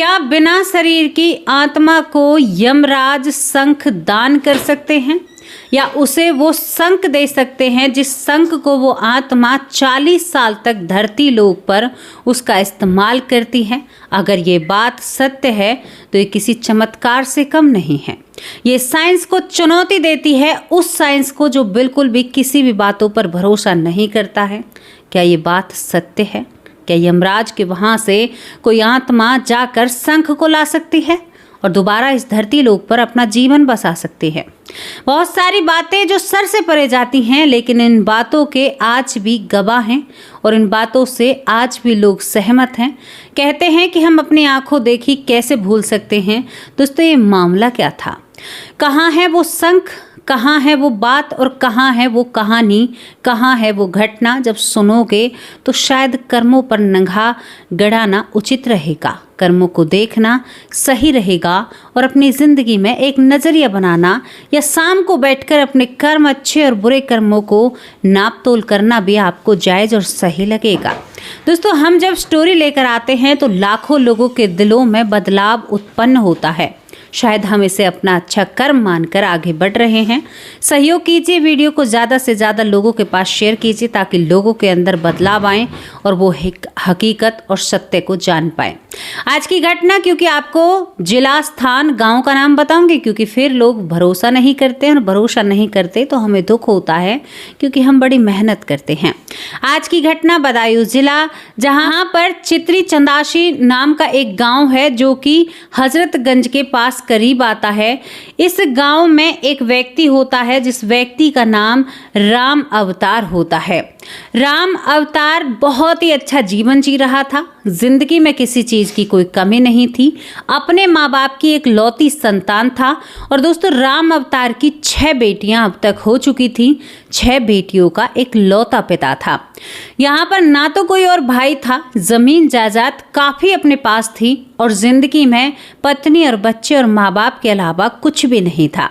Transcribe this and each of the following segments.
क्या बिना शरीर की आत्मा को यमराज शंख दान कर सकते हैं या उसे वो शंख दे सकते हैं जिस शंख को वो आत्मा 40 साल तक धरती लोक पर उसका इस्तेमाल करती है? अगर ये बात सत्य है तो ये किसी चमत्कार से कम नहीं है। ये साइंस को चुनौती देती है, उस साइंस को जो बिल्कुल भी किसी भी बातों पर भरोसा नहीं करता है। क्या ये बात सत्य है? क्या यमराज के वहाँ से कोई आत्मा जाकर शंख को ला सकती है और दोबारा इस धरती लोक पर अपना जीवन बसा सकती है? बहुत सारी बातें जो सर से परे जाती हैं, लेकिन इन बातों के आज भी गवाह हैं और इन बातों से आज भी लोग सहमत हैं। कहते हैं कि हम अपनी आंखों देखी कैसे भूल सकते हैं। दोस्तों, ये मामला क्या था? कहाँ है वो शंख, कहाँ है वो बात और कहाँ है वो कहानी, कहाँ है वो घटना? जब सुनोगे तो शायद कर्मों पर नंगा गड़ाना उचित रहेगा, कर्मों को देखना सही रहेगा और अपनी ज़िंदगी में एक नज़रिया बनाना या शाम को बैठकर अपने कर्म अच्छे और बुरे कर्मों को नाप तोल करना भी आपको जायज़ और सही लगेगा। दोस्तों, हम जब स्टोरी लेकर आते हैं तो लाखों लोगों के दिलों में बदलाव उत्पन्न होता है। शायद हम इसे अपना अच्छा कर्म मानकर आगे बढ़ रहे हैं। सहयोग कीजिए, वीडियो को ज़्यादा से ज़्यादा लोगों के पास शेयर कीजिए ताकि लोगों के अंदर बदलाव आए और वो हकीकत और सत्य को जान पाए। आज की घटना, क्योंकि आपको जिला, स्थान, गांव का नाम बताऊंगी क्योंकि फिर लोग भरोसा नहीं करते हैं और भरोसा नहीं करते तो हमें दुख होता है क्योंकि हम बड़ी मेहनत करते हैं। आज की घटना बदायूं जिला, जहां पर चित्री चंदाशी नाम का एक गांव है जो कि हजरतगंज के पास करीब आता है। इस गांव में एक व्यक्ति होता है जिस व्यक्ति का नाम राम अवतार होता है। राम अवतार बहुत ही अच्छा जीवन जी रहा था। जिंदगी में किसी चीज की कोई कमी नहीं थी। अपने माँ बाप की एक लौती संतान था। और दोस्तों, राम अवतार की 6 बेटियां अब तक हो चुकी थी। 6 बेटियों का एक लौता पिता था। यहाँ पर ना तो कोई और भाई था, जमीन जायदाद काफी अपने पास थी और जिंदगी में पत्नी और बच्चे और माँ बाप के अलावा कुछ भी नहीं था।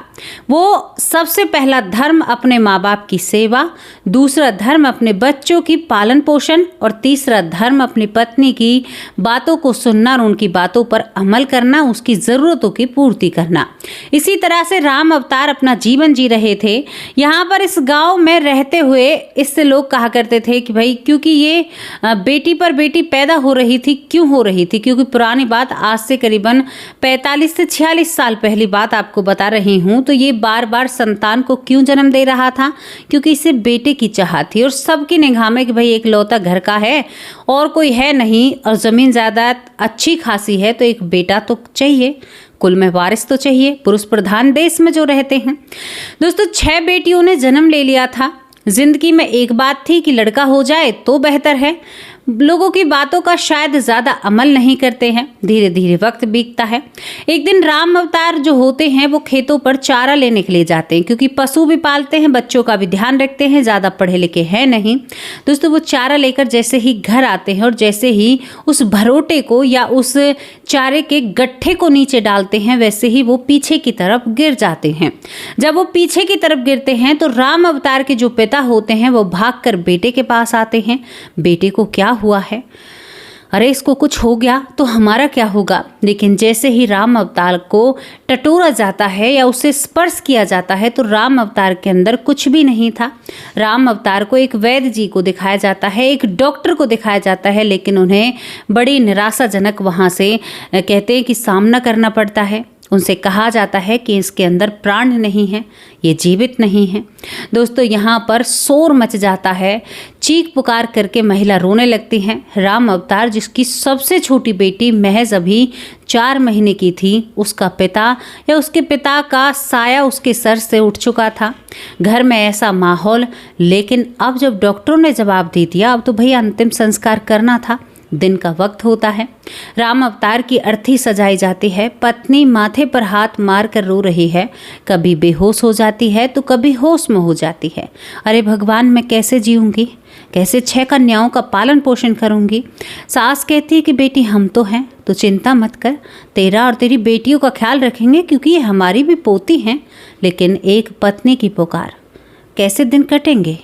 वो सबसे पहला धर्म अपने माँ बाप की सेवा, दूसरा धर्म अपने बच्चों की पालन पोषण और तीसरा धर्म अपनी पत्नी की बातों को सुनना और उनकी बातों पर अमल करना, उसकी ज़रूरतों की पूर्ति करना। इसी तरह से राम अवतार अपना जीवन जी रहे थे। यहाँ पर इस गांव में रहते हुए इससे लोग कहा करते थे कि भाई, क्योंकि ये बेटी पर बेटी पैदा हो रही थी। क्यों हो रही थी? क्योंकि पुरानी बात, आज से करीबन 45 से 46 साल पहली बात आपको बता रही हूँ। तो ये बार बार संतान को क्यों जन्म दे रहा था? क्योंकि इसे बेटे की चाह थी और सबकी निगाह में कि भाई एक लौता घर का है और कोई है नहीं और ज़मीन जायदाद अच्छी खासी है तो एक बेटा तो चाहिए, कुल में वारिस तो चाहिए, पुरुष प्रधान देश में जो रहते हैं। दोस्तों, 6 बेटियों ने जन्म ले लिया था। जिंदगी में एक बात थी कि लड़का हो जाए तो बेहतर है। लोगों की बातों का शायद ज़्यादा अमल नहीं करते हैं। धीरे धीरे वक्त बीतता है। एक दिन राम अवतार जो होते हैं वो खेतों पर चारा लेने के लिए जाते हैं, क्योंकि पशु भी पालते हैं, बच्चों का भी ध्यान रखते हैं, ज़्यादा पढ़े लिखे हैं नहीं। दोस्तों, वो चारा लेकर जैसे ही घर आते हैं और जैसे ही उस भरोटे को या उस चारे के गट्ठे को नीचे डालते हैं, वैसे ही वो पीछे की तरफ गिर जाते हैं। जब वो पीछे की तरफ गिरते हैं तो राम अवतार के जो पिता होते हैं वो भागकर बेटे के पास आते हैं। बेटे को क्या हुआ है? अरे, इसको कुछ हो गया तो हमारा क्या होगा? लेकिन जैसे ही राम अवतार को टटोरा जाता है या उसे स्पर्श किया जाता है तो राम अवतार के अंदर कुछ भी नहीं था। राम अवतार को एक वैद्य जी को दिखाया जाता है, एक डॉक्टर को दिखाया जाता है, लेकिन उन्हें बड़ी निराशाजनक वहाँ से कहते हैं कि सामना करना पड़ता है। उनसे कहा जाता है कि इसके अंदर प्राण नहीं है, ये जीवित नहीं है। दोस्तों, यहाँ पर शोर मच जाता है, चीख पुकार करके महिला रोने लगती हैं। राम अवतार, जिसकी सबसे छोटी बेटी महज अभी 4 महीने की थी, उसका पिता या उसके पिता का साया उसके सर से उठ चुका था। घर में ऐसा माहौल, लेकिन अब जब डॉक्टरों ने जवाब दे दिया अब तो भैया अंतिम संस्कार करना था। दिन का वक्त होता है। राम अवतार की अर्थी सजाई जाती है। पत्नी माथे पर हाथ मार कर रो रही है। कभी बेहोश हो जाती है तो कभी होश में हो जाती है। अरे भगवान, मैं कैसे जीऊंगी? कैसे 6 कन्याओं का पालन पोषण करूंगी? सास कहती है कि बेटी, हम तो हैं, तो चिंता मत कर, तेरा और तेरी बेटियों का ख्याल रखेंगे क्योंकि ये हमारी भी पोती हैं। लेकिन एक पत्नी की पुकार, कैसे दिन कटेंगे?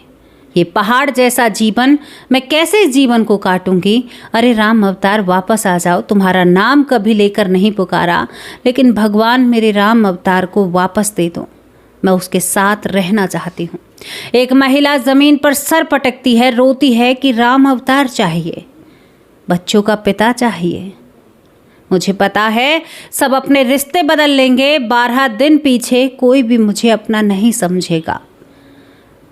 ये पहाड़ जैसा जीवन मैं कैसे इस जीवन को काटूंगी। अरे राम अवतार वापस आ जाओ, तुम्हारा नाम कभी लेकर नहीं पुकारा, लेकिन भगवान मेरे राम अवतार को वापस दे दो, मैं उसके साथ रहना चाहती हूँ। एक महिला जमीन पर सर पटकती है, रोती है कि राम अवतार चाहिए, बच्चों का पिता चाहिए। मुझे पता है सब अपने रिश्ते बदल लेंगे, 12 दिन पीछे कोई भी मुझे अपना नहीं समझेगा।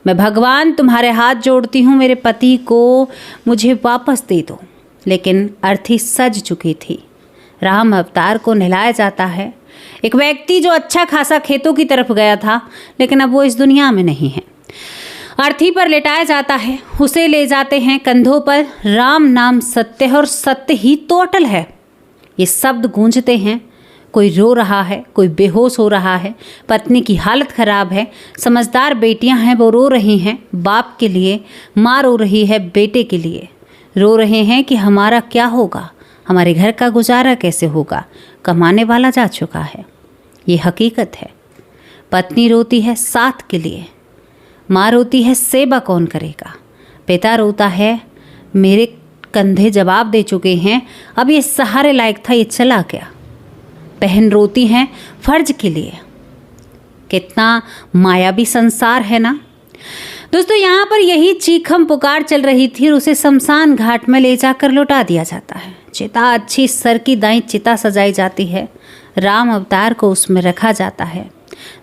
मैं भगवान तुम्हारे हाथ जोड़ती हूँ, मेरे पति को मुझे वापस दे दो। लेकिन अर्थी सज चुकी थी। राम अवतार को नहलाया जाता है। एक व्यक्ति जो अच्छा खासा खेतों की तरफ गया था, लेकिन अब वो इस दुनिया में नहीं है। अर्थी पर लेटाया जाता है, उसे ले जाते हैं कंधों पर। राम नाम सत्य है और सत्य ही तो अटल है। ये शब्द गूंजते हैं। कोई रो रहा है, कोई बेहोश हो रहा है, पत्नी की हालत खराब है, समझदार बेटियां हैं वो रो रही हैं बाप के लिए, माँ रो रही है बेटे के लिए। रो रहे हैं कि हमारा क्या होगा, हमारे घर का गुजारा कैसे होगा, कमाने वाला जा चुका है। ये हकीकत है। पत्नी रोती है साथ के लिए, माँ रोती है सेवा कौन करेगा, पिता रोता है मेरे कंधे जवाब दे चुके हैं, अब ये सहारे लायक था, ये चला गया। बहन रोती हैं फर्ज के लिए। कितना मायावी संसार है ना दोस्तों। यहाँ पर यही चीखम पुकार चल रही थी और उसे शमशान घाट में ले जाकर लौटा दिया जाता है। चिता अच्छी सर की दाई चिता सजाई जाती है, राम अवतार को उसमें रखा जाता है।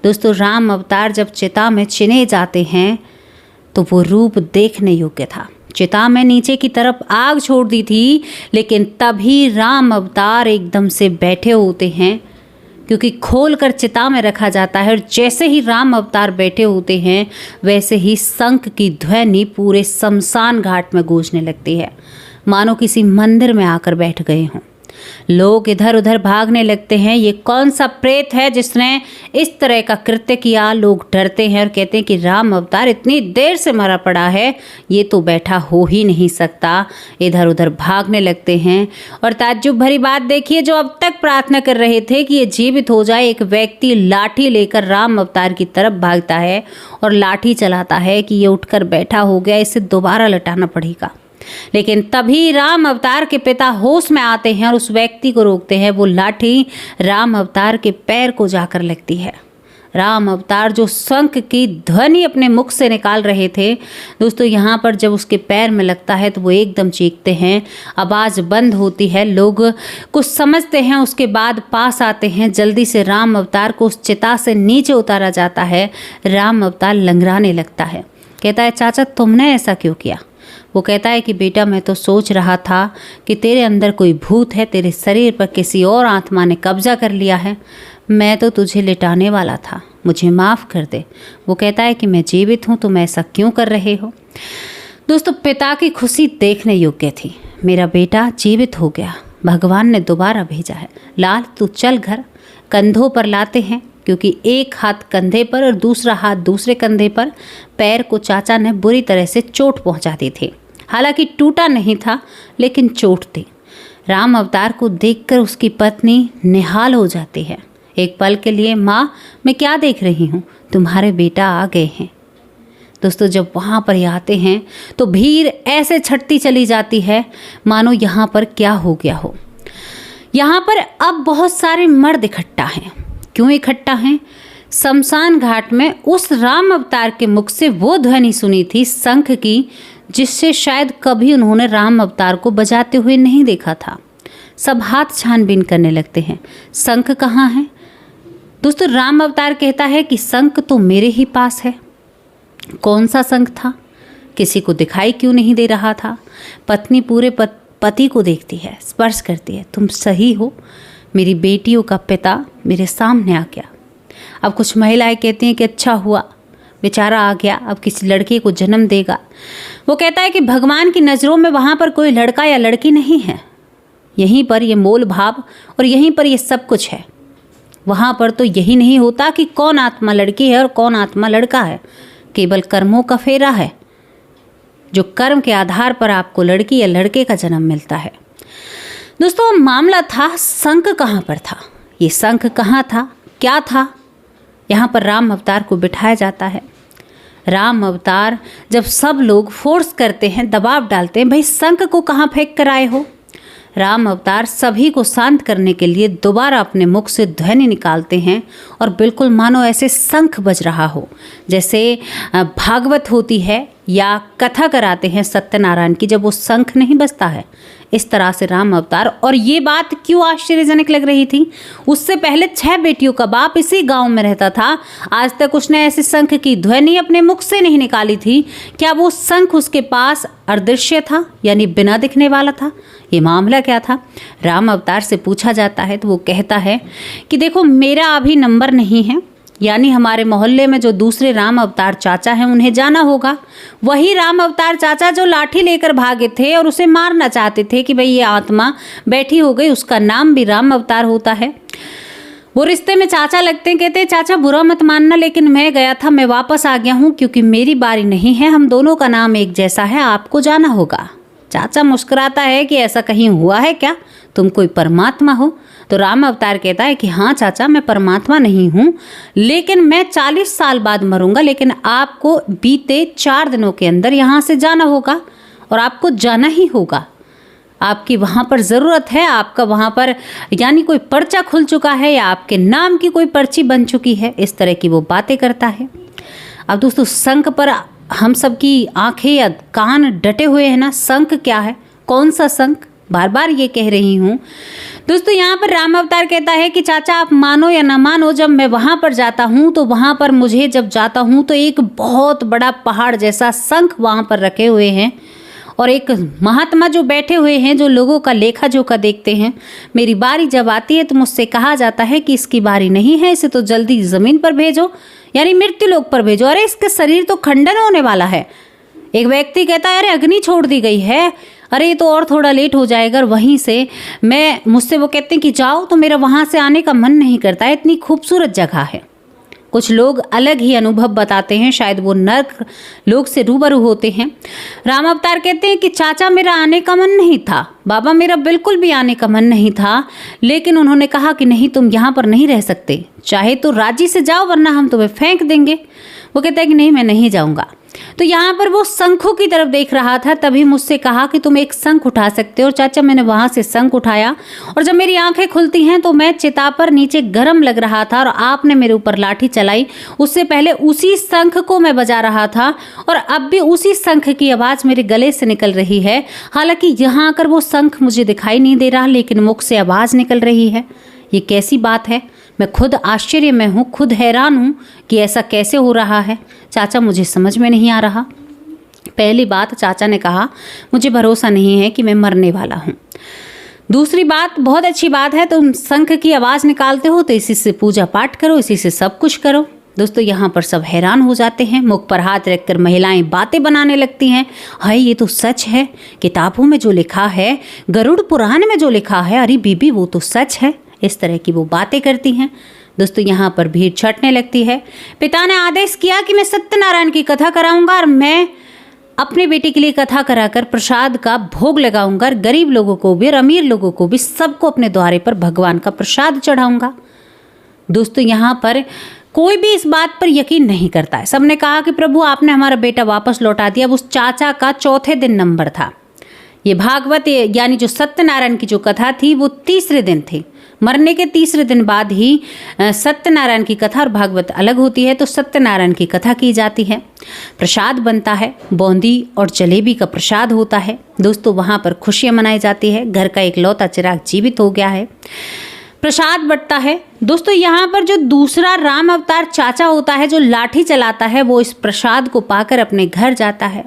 दोस्तों राम अवतार जब चिता में चिने जाते हैं तो वो रूप देखने योग्य था। चिता में नीचे की तरफ आग छोड़ दी थी, लेकिन तभी राम अवतार एकदम से बैठे होते हैं, क्योंकि खोल कर चिता में रखा जाता है। और जैसे ही राम अवतार बैठे होते हैं, वैसे ही शंख की ध्वनि पूरे शमशान घाट में गूंजने लगती है, मानो किसी मंदिर में आकर बैठ गए हों। लोग इधर उधर भागने लगते हैं। ये कौन सा प्रेत है जिसने इस तरह का कृत्य किया। लोग डरते हैं और कहते हैं कि राम अवतार इतनी देर से मरा पड़ा है, ये तो बैठा हो ही नहीं सकता। इधर उधर भागने लगते हैं। और ताज्जुब भरी बात देखिए, जो अब तक प्रार्थना कर रहे थे कि ये जीवित हो जाए, एक व्यक्ति लाठी लेकर राम अवतार की तरफ भागता है और लाठी चलाता है कि ये उठकर बैठा हो गया, इसे दोबारा लटाना पड़ेगा। लेकिन तभी राम अवतार के पिता होश में आते हैं और उस व्यक्ति को रोकते हैं। वो लाठी राम अवतार के पैर को जाकर लगती है। राम अवतार जो शंख की ध्वनि अपने मुख से निकाल रहे थे दोस्तों, यहाँ पर जब उसके पैर में लगता है तो वो एकदम चीखते हैं, आवाज़ बंद होती है। लोग कुछ समझते हैं, उसके बाद पास आते हैं। जल्दी से राम अवतार को उस चिता से नीचे उतारा जाता है। राम अवतार लंगड़ाने लगता है, कहता है चाचा तुमने ऐसा क्यों किया। वो कहता है कि बेटा मैं तो सोच रहा था कि तेरे अंदर कोई भूत है, तेरे शरीर पर किसी और आत्मा ने कब्जा कर लिया है, मैं तो तुझे लिटाने वाला था, मुझे माफ़ कर दे। वो कहता है कि मैं जीवित हूँ, तुम ऐसा क्यों कर रहे हो। दोस्तों पिता की खुशी देखने योग्य थी। मेरा बेटा जीवित हो गया, भगवान ने दोबारा भेजा है। लाल तू चल घर। कंधों पर लाते हैं, क्योंकि एक हाथ कंधे पर और दूसरा हाथ दूसरे कंधे पर। पैर को चाचा ने बुरी तरह से चोट पहुंचा दी थी। हालांकि टूटा नहीं था, लेकिन चोट थी। राम अवतार को देखकर उसकी पत्नी निहाल हो जाती है। एक पल के लिए, माँ मैं क्या देख रही हूँ, तुम्हारे बेटा आ गए हैं। दोस्तों जब वहाँ पर आते हैं तो भीड़ ऐसे छटती चली जाती है मानो यहाँ पर क्या हो गया हो। यहाँ पर अब बहुत सारे मर्द इकट्ठा हैं। क्यों इकट्ठा हैं? शमशान घाट में उस राम अवतार के मुख से वो ध्वनि सुनी थी शंख की, जिससे शायद कभी उन्होंने राम अवतार को बजाते हुए नहीं देखा था। सब हाथ छानबीन करने लगते हैं, शंख कहाँ है। दोस्तों राम अवतार कहता है कि शंख तो मेरे ही पास है। कौन सा शंख था, किसी को दिखाई क्यों नहीं दे रहा था। पत्नी पूरे पति को देखती है, स्पर्श करती है, तुम सही हो, मेरी बेटियों का पिता मेरे सामने आ गया। अब कुछ महिलाएं कहती हैं कि अच्छा हुआ, बेचारा आ गया, अब किसी लड़के को जन्म देगा। वो कहता है कि भगवान की नज़रों में वहाँ पर कोई लड़का या लड़की नहीं है, यहीं पर ये मोल भाव और यहीं पर ये सब कुछ है। वहाँ पर तो यही नहीं होता कि कौन आत्मा लड़की है और कौन आत्मा लड़का है, केवल कर्मों का फेरा है, जो कर्म के आधार पर आपको लड़की या लड़के का जन्म मिलता है। दोस्तों मामला था शंख कहाँ पर था, ये शंख कहाँ था, क्या था। यहाँ पर राम अवतार को बिठाया जाता है। राम अवतार जब सब लोग फोर्स करते हैं, दबाव डालते हैं, भाई शंख को कहाँ फेंक कर आए हो। राम अवतार सभी को शांत करने के लिए दोबारा अपने मुख से ध्वनि निकालते हैं और बिल्कुल मानो ऐसे शंख बज रहा हो, जैसे भागवत होती है या कथा कराते हैं सत्यनारायण की, जब वो शंख नहीं बजता है, इस तरह से राम अवतार। और ये बात क्यों आश्चर्यजनक लग रही थी, उससे पहले 6 बेटियों का बाप इसी गांव में रहता था, आज तक उसने ऐसे शंख की ध्वनि अपने मुख से नहीं निकाली थी। क्या वो शंख उसके पास अदृश्य था, यानी बिना दिखने वाला था? ये मामला क्या था? राम अवतार से पूछा जाता है तो वो कहता है कि देखो, मेरा अभी नंबर नहीं है, यानी हमारे मोहल्ले में जो दूसरे राम अवतार चाचा हैं उन्हें जाना होगा। वही राम अवतार चाचा जो लाठी लेकर भागे थे और उसे मारना चाहते थे कि भाई ये आत्मा बैठी हो गई, उसका नाम भी राम अवतार होता है। वो रिश्ते में चाचा लगते हैं, कहते हैं चाचा बुरा मत मानना, लेकिन मैं गया था, मैं वापस आ गया हूँ क्योंकि मेरी बारी नहीं है, हम दोनों का नाम एक जैसा है, आपको जाना होगा। चाचा मुस्कुराता है कि ऐसा कहीं हुआ है क्या, तुम कोई परमात्मा हो? तो राम अवतार कहता है कि हाँ चाचा, मैं परमात्मा नहीं हूँ, लेकिन मैं 40 साल बाद मरूंगा, लेकिन आपको बीते 4 दिनों के अंदर यहाँ से जाना होगा और आपको जाना ही होगा। आपकी वहाँ पर ज़रूरत है, आपका वहाँ पर यानी कोई पर्चा खुल चुका है या आपके नाम की कोई पर्ची बन चुकी है, इस तरह की वो बातें करता है। अब दोस्तों, शंख पर हम सब की आंखें या कान डटे हुए हैं ना। शंख क्या है, कौन सा शंख, बार बार ये कह रही हूँ दोस्तों। यहाँ पर राम अवतार कहता है कि चाचा आप मानो या ना मानो, जब मैं वहाँ पर जाता हूँ तो वहाँ पर मुझे जब जाता हूँ तो एक बहुत बड़ा पहाड़ जैसा शंख वहाँ पर रखे हुए हैं और एक महात्मा जो बैठे हुए हैं, जो लोगों का लेखा जोखा देखते हैं। मेरी बारी जब आती है तो मुझसे कहा जाता है कि इसकी बारी नहीं है, इसे तो जल्दी ज़मीन पर भेजो, यानी मृत्यु लोक पर भेजो। अरे इसका शरीर तो खंडन होने वाला है। एक व्यक्ति कहता है अरे अग्नि छोड़ दी गई है, अरे ये तो और थोड़ा लेट हो जाएगा। वहीं से मुझसे वो कहते हैं कि जाओ, तो मेरा वहाँ से आने का मन नहीं करता है, इतनी खूबसूरत जगह है। कुछ लोग अलग ही अनुभव बताते हैं, शायद वो नर्क लोग से रूबरू होते हैं। राम अवतार कहते हैं कि चाचा मेरा आने का मन नहीं था, बाबा मेरा बिल्कुल भी आने का मन नहीं था, लेकिन उन्होंने कहा कि नहीं तुम यहाँ पर नहीं रह सकते, चाहे तो राजी से जाओ वरना हम तुम्हें फेंक देंगे। वो कहता है कि नहीं मैं नहीं जाऊँगा। तो यहाँ पर वो शंखों की तरफ देख रहा था, तभी मुझसे कहा कि तुम एक शंख उठा सकते हो। और चाचा मैंने वहाँ से शंख उठाया और जब मेरी आंखें खुलती हैं तो मैं चिता पर नीचे गर्म लग रहा था और आपने मेरे ऊपर लाठी चलाई। उससे पहले उसी शंख को मैं बजा रहा था और अब भी उसी शंख की आवाज़ मेरे गले से निकल रही है। हालांकि यहाँ आकर वो शंख मुझे दिखाई नहीं दे रहा, लेकिन मुख से आवाज़ निकल रही है। ये कैसी बात है, मैं खुद आश्चर्य में हूँ, खुद हैरान हूँ कि ऐसा कैसे हो रहा है। चाचा मुझे समझ में नहीं आ रहा। पहली बात, चाचा ने कहा मुझे भरोसा नहीं है कि मैं मरने वाला हूँ। दूसरी बात, बहुत अच्छी बात है, तुम शंख की आवाज़ निकालते हो तो इसी से पूजा पाठ करो, इसी से सब कुछ करो। दोस्तों यहाँ पर सब हैरान हो जाते हैं। मुख पर हाथ रखकर महिलाएं बातें बनाने लगती हैं। हाय ये तो सच है, किताबों में जो लिखा है, गरुड़ पुराण में जो लिखा है, अरे बीबी वो तो सच है। इस तरह की वो बातें करती हैं। दोस्तों यहाँ पर भीड़ छटने लगती है। पिता ने आदेश किया कि मैं सत्यनारायण की कथा कराऊंगा और मैं अपने बेटे के लिए कथा कराकर प्रसाद का भोग लगाऊंगा और गरीब लोगों को भी और अमीर लोगों को भी, सबको अपने द्वारे पर भगवान का प्रसाद चढ़ाऊंगा। दोस्तों यहाँ पर कोई भी इस बात पर यकीन नहीं करता है। सबने कहा कि प्रभु आपने हमारा बेटा वापस लौटा दिया। अब उस चाचा का चौथे दिन नंबर था। ये भागवत यानी जो सत्यनारायण की जो कथा थी वो तीसरे दिन थी। मरने के तीसरे दिन बाद ही सत्यनारायण की कथा और भागवत अलग होती है, तो सत्यनारायण की कथा की जाती है। प्रसाद बनता है, बूंदी और जलेबी का प्रसाद होता है। दोस्तों वहाँ पर खुशियाँ मनाई जाती है। घर का इकलौता चिराग जीवित हो गया है। प्रसाद बंटता है। दोस्तों यहाँ पर जो दूसरा राम अवतार चाचा होता है, जो लाठी चलाता है, वो इस प्रसाद को पाकर अपने घर जाता है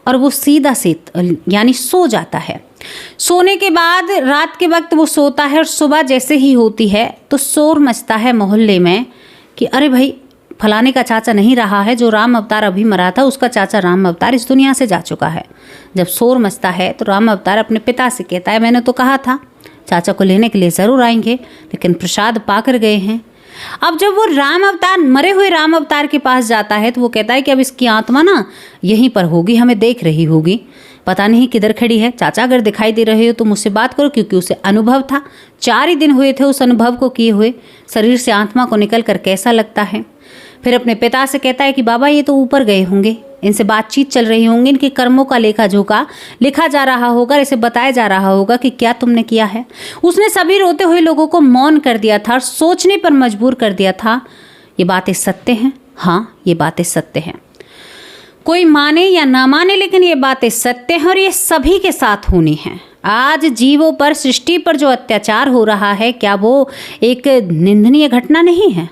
और वो सीधा यानी सो जाता है। सोने के बाद रात के वक्त वो सोता है और सुबह जैसे ही होती है तो शोर मचता है मोहल्ले में कि अरे भाई फलाने का चाचा नहीं रहा है, जो राम अवतार अभी मरा था उसका चाचा राम अवतार इस दुनिया से जा चुका है। जब शोर मचता है तो राम अवतार अपने पिता से कहता है मैंने तो कहा था चाचा को लेने के लिए ज़रूर आएंगे, लेकिन प्रसाद पाकर गए हैं। अब जब वो राम अवतार मरे हुए राम अवतार के पास जाता है तो वो कहता है कि अब इसकी आत्मा ना यहीं पर होगी, हमें देख रही होगी, पता नहीं किधर खड़ी है। चाचा अगर दिखाई दे रहे हो तो मुझसे बात करो, क्योंकि उसे अनुभव था। 4 ही दिन हुए थे उस अनुभव को किए हुए। शरीर से आत्मा को निकल कर कैसा लगता है। फिर अपने पिता से कहता है कि बाबा ये तो ऊपर गए होंगे, इनसे बातचीत चल रही होंगी, इनके कर्मों का लेखा जोखा लिखा जा रहा होगा, इसे बताया जा रहा होगा कि क्या तुमने किया है। उसने सभी रोते हुए लोगों को मौन कर दिया था और सोचने पर मजबूर कर दिया था। ये बातें सत्य हैं, हाँ ये बातें सत्य हैं, कोई माने या ना माने लेकिन ये बातें सत्य हैं और ये सभी के साथ होनी हैं। आज जीवों पर, सृष्टि पर जो अत्याचार हो रहा है, क्या वो एक निंदनीय घटना नहीं है?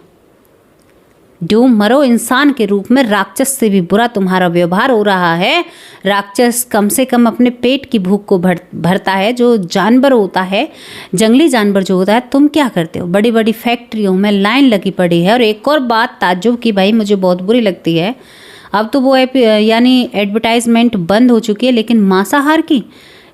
डूब मरो इंसान के रूप में, राक्षस से भी बुरा तुम्हारा व्यवहार हो रहा है। राक्षस कम से कम अपने पेट की भूख को भरता है, जो जानवर होता है, जंगली जानवर जो होता है। तुम क्या करते हो? बड़ी बड़ी फैक्ट्रियों में लाइन लगी पड़ी है। और एक और बात ताज्जुब की भाई मुझे बहुत बुरी लगती है, अब तो वो यानी एडवर्टाइजमेंट बंद हो चुकी है, लेकिन मांसाहार की,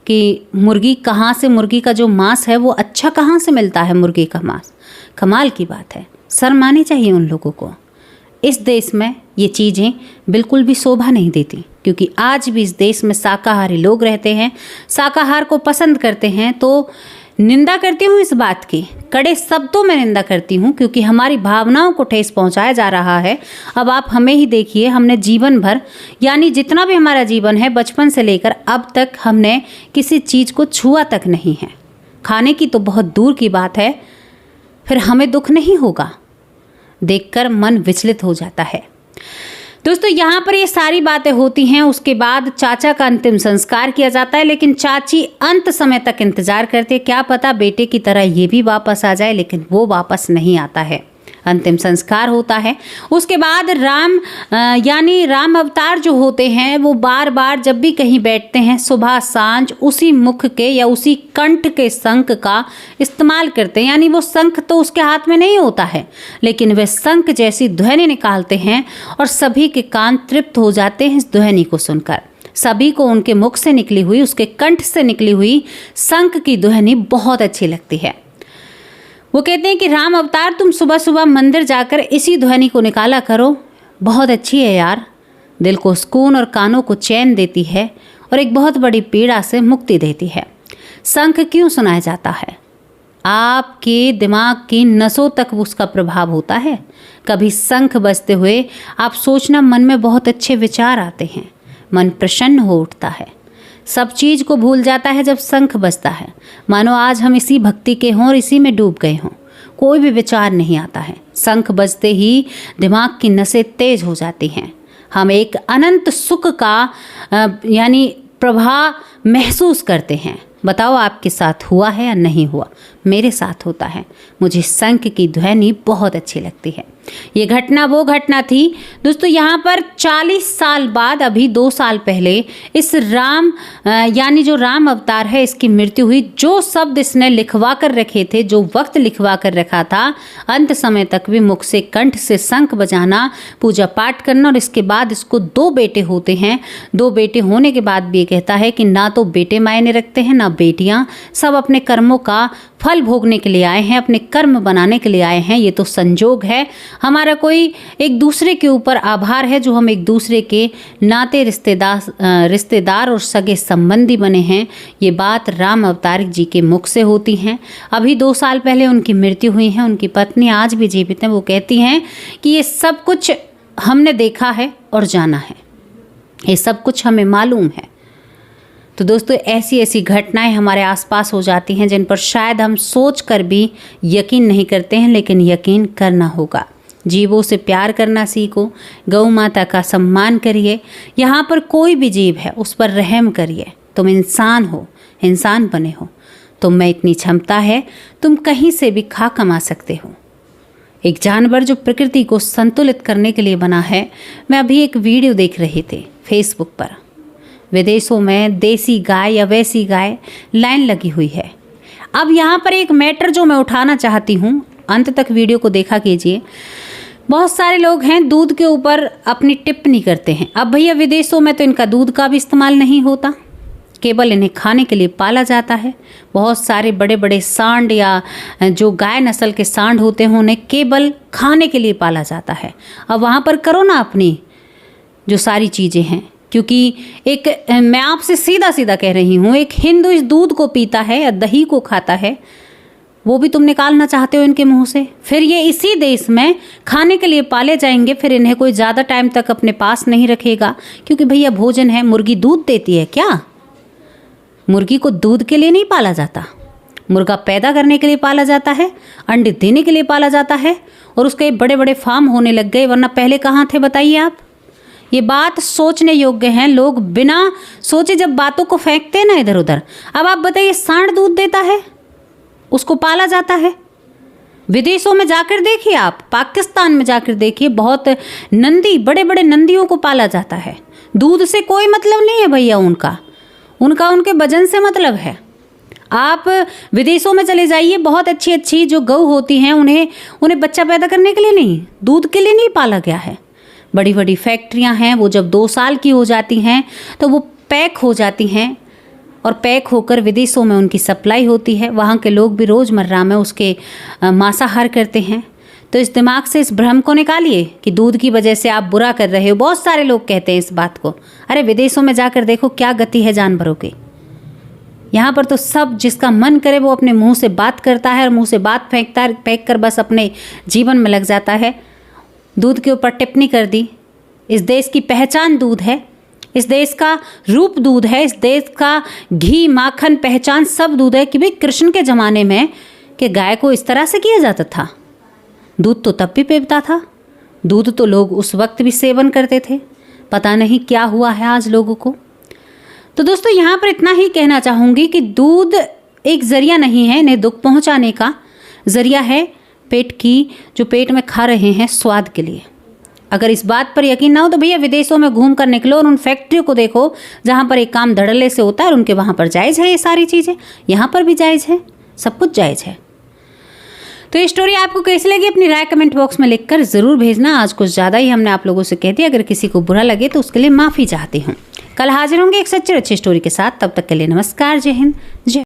कि मुर्गी कहाँ से, मुर्गी का जो मांस है वो अच्छा कहाँ से मिलता है, मुर्गी का मांस। कमाल की बात है, शर्म आनी चाहिए उन लोगों को। इस देश में ये चीज़ें बिल्कुल भी शोभा नहीं देती, क्योंकि आज भी इस देश में शाकाहारी लोग रहते हैं, शाकाहार को पसंद करते हैं। तो निंदा करती हूँ इस बात की, कड़े शब्दों में निंदा करती हूँ, क्योंकि हमारी भावनाओं को ठेस पहुँचाया जा रहा है। अब आप हमें ही देखिए, हमने जीवन भर, यानी जितना भी हमारा जीवन है, बचपन से लेकर अब तक हमने किसी चीज़ को छुआ तक नहीं है। खाने की तो बहुत दूर की बात है, फिर हमें दुख नहीं होगा? देखकर मन विचलित हो जाता है। दोस्तों यहाँ पर ये सारी बातें होती हैं, उसके बाद चाचा का अंतिम संस्कार किया जाता है, लेकिन चाची अंत समय तक इंतजार करती है, क्या पता बेटे की तरह ये भी वापस आ जाए, लेकिन वो वापस नहीं आता है। अंतिम संस्कार होता है, उसके बाद राम यानी राम अवतार जो होते हैं वो बार बार जब भी कहीं बैठते हैं, सुबह सांझ उसी मुख के या उसी कंठ के शंख का इस्तेमाल करते हैं। यानी वो शंख तो उसके हाथ में नहीं होता है, लेकिन वे शंख जैसी ध्वनि निकालते हैं और सभी के कान तृप्त हो जाते हैं इस ध्वनि को सुनकर। सभी को उनके मुख से निकली हुई, उसके कंठ से निकली हुई शंख की ध्वनि बहुत अच्छी लगती है। वो कहते हैं कि राम अवतार तुम सुबह सुबह मंदिर जाकर इसी ध्वनि को निकाला करो, बहुत अच्छी है यार, दिल को सुकून और कानों को चैन देती है और एक बहुत बड़ी पीड़ा से मुक्ति देती है। शंख क्यों सुनाया जाता है? आपके दिमाग की नसों तक उसका प्रभाव होता है। कभी शंख बजते हुए आप सोचना, मन में बहुत अच्छे विचार आते हैं, मन प्रसन्न हो उठता है, सब चीज़ को भूल जाता है जब शंख बजता है। मानो आज हम इसी भक्ति के हों और इसी में डूब गए हों, कोई भी विचार नहीं आता है। शंख बजते ही दिमाग की नसें तेज हो जाती हैं, हम एक अनंत सुख का यानी प्रभाव महसूस करते हैं। बताओ आपके साथ हुआ है या नहीं हुआ? मेरे साथ होता है। मुझे शंख की ध्वनि बहुत अच्छी लगती है। ये घटना वो घटना थी दोस्तों, यहाँ पर 40 साल बाद, अभी 2 साल पहले इस राम यानी जो राम अवतार है इसकी मृत्यु हुई। जो शब्द इसने लिखवा कर रखे थे, जो वक्त लिखवा कर रखा था, अंत समय तक भी मुख से कंठ से शंख बजाना, पूजा पाठ करना, और इसके बाद इसको 2 बेटे होते हैं। 2 बेटे होने के बाद भी ये कहता है कि ना तो बेटे मायने रखते हैं ना बेटियां, सब अपने कर्मों का फल भोगने के लिए आए हैं, अपने कर्म बनाने के लिए आए हैं। ये तो संजोग है, हमारा कोई एक दूसरे के ऊपर आभार है जो हम एक दूसरे के नाते रिश्तेदार और सगे संबंधी बने हैं। ये बात राम अवतार जी के मुख से होती हैं। अभी 2 साल पहले उनकी मृत्यु हुई है, उनकी पत्नी आज भी जीवित हैं। वो कहती हैं कि ये सब कुछ हमने देखा है और जाना है, ये सब कुछ हमें मालूम है। तो दोस्तों ऐसी ऐसी घटनाएं हमारे आसपास हो जाती हैं जिन पर शायद हम सोच कर भी यकीन नहीं करते हैं, लेकिन यकीन करना होगा। जीवों से प्यार करना सीखो, गौ माता का सम्मान करिए। यहाँ पर कोई भी जीव है उस पर रहम करिए। तुम इंसान हो, इंसान बने हो, तुम में इतनी क्षमता है, तुम कहीं से भी खा कमा सकते हो। एक जानवर जो प्रकृति को संतुलित करने के लिए बना है। मैं अभी एक वीडियो देख रही थी फेसबुक पर, विदेशों में देसी गाय या वैसी गाय लाइन लगी हुई है। अब यहाँ पर एक मैटर जो मैं उठाना चाहती हूँ, अंत तक वीडियो को देखा कीजिए। बहुत सारे लोग हैं दूध के ऊपर अपनी टिप्पणी करते हैं। अब भैया विदेशों में तो इनका दूध का भी इस्तेमाल नहीं होता, केवल इन्हें खाने के लिए पाला जाता है। बहुत सारे बड़े बड़े सांड या जो गाय नस्ल के सांड होते हैं उन्हें केवल खाने के लिए पाला जाता है। अब वहाँ पर करो ना अपनी जो सारी चीज़ें हैं, क्योंकि एक मैं आपसे सीधा सीधा कह रही हूँ, एक हिंदू इस दूध को पीता है या दही को खाता है वो भी तुम निकालना चाहते हो इनके मुंह से। फिर ये इसी देश में खाने के लिए पाले जाएंगे, फिर इन्हें कोई ज़्यादा टाइम तक अपने पास नहीं रखेगा, क्योंकि भैया भोजन है। मुर्गी दूध देती है क्या? मुर्गी को दूध के लिए नहीं पाला जाता, मुर्गा पैदा करने के लिए पाला जाता है, अंडे देने के लिए पाला जाता है, और उसके बड़े बड़े फार्म होने लग गए, वरना पहले कहाँ थे बताइए आप। ये बात सोचने योग्य है। लोग बिना सोचे जब बातों को फेंकते हैं ना इधर उधर। अब आप बताइए, सांड दूध देता है, उसको पाला जाता है। विदेशों में जाकर देखिए आप, पाकिस्तान में जाकर देखिए, बहुत नंदी, बड़े बड़े नंदियों को पाला जाता है। दूध से कोई मतलब नहीं है भैया उनका उनके वजन से मतलब है। आप विदेशों में चले जाइए, बहुत अच्छी अच्छी जो गऊ होती हैं उन्हें बच्चा पैदा करने के लिए नहीं, दूध के लिए नहीं पाला गया है। बड़ी बड़ी फैक्ट्रियां हैं, वो जब 2 साल की हो जाती हैं तो वो पैक हो जाती हैं, और पैक होकर विदेशों में उनकी सप्लाई होती है। वहाँ के लोग भी रोज़मर्रा में उसके मांसाहार करते हैं। तो इस दिमाग से इस भ्रम को निकालिए कि दूध की वजह से आप बुरा कर रहे हो। बहुत सारे लोग कहते हैं इस बात को। अरे विदेशों में जाकर देखो क्या गति है जानवरों की। यहाँ पर तो सब जिसका मन करे वो अपने मुंह से बात करता है, और मुंह से बात फेंक कर बस अपने जीवन में लग जाता है। दूध के ऊपर टिप्पणी कर दी। इस देश की पहचान दूध है, इस देश का रूप दूध है, इस देश का घी, माखन, पहचान सब दूध है। कि भाई कृष्ण के ज़माने में कि गाय को इस तरह से किया जाता था, दूध तो तब भी पीता था, दूध तो लोग उस वक्त भी सेवन करते थे। पता नहीं क्या हुआ है आज लोगों को। तो दोस्तों यहाँ पर इतना ही कहना चाहूँगी कि दूध एक ज़रिया नहीं है इन्हें दुख पहुँचाने का, ज़रिया है पेट की, जो पेट में खा रहे हैं स्वाद के लिए। अगर इस बात पर यकीन ना हो तो भैया विदेशों में घूम कर निकलो और उन फैक्ट्रियों को देखो जहाँ पर एक काम धड़ल्ले से होता है, और उनके वहाँ पर जायज़ है ये सारी चीज़ें, यहाँ पर भी जायज़ है, सब कुछ जायज़ है। तो ये स्टोरी आपको कैसी लगी अपनी राय कमेंट बॉक्स में लिखकर ज़रूर भेजना। आज कुछ ज़्यादा ही हमने आप लोगों से कह दिया, अगर किसी को बुरा लगे तो उसके लिए माफ़ी चाहती हूँ। कल हाजिर होंगे एक सच्ची अच्छी स्टोरी के साथ, तब तक के लिए नमस्कार, जय हिंद, जय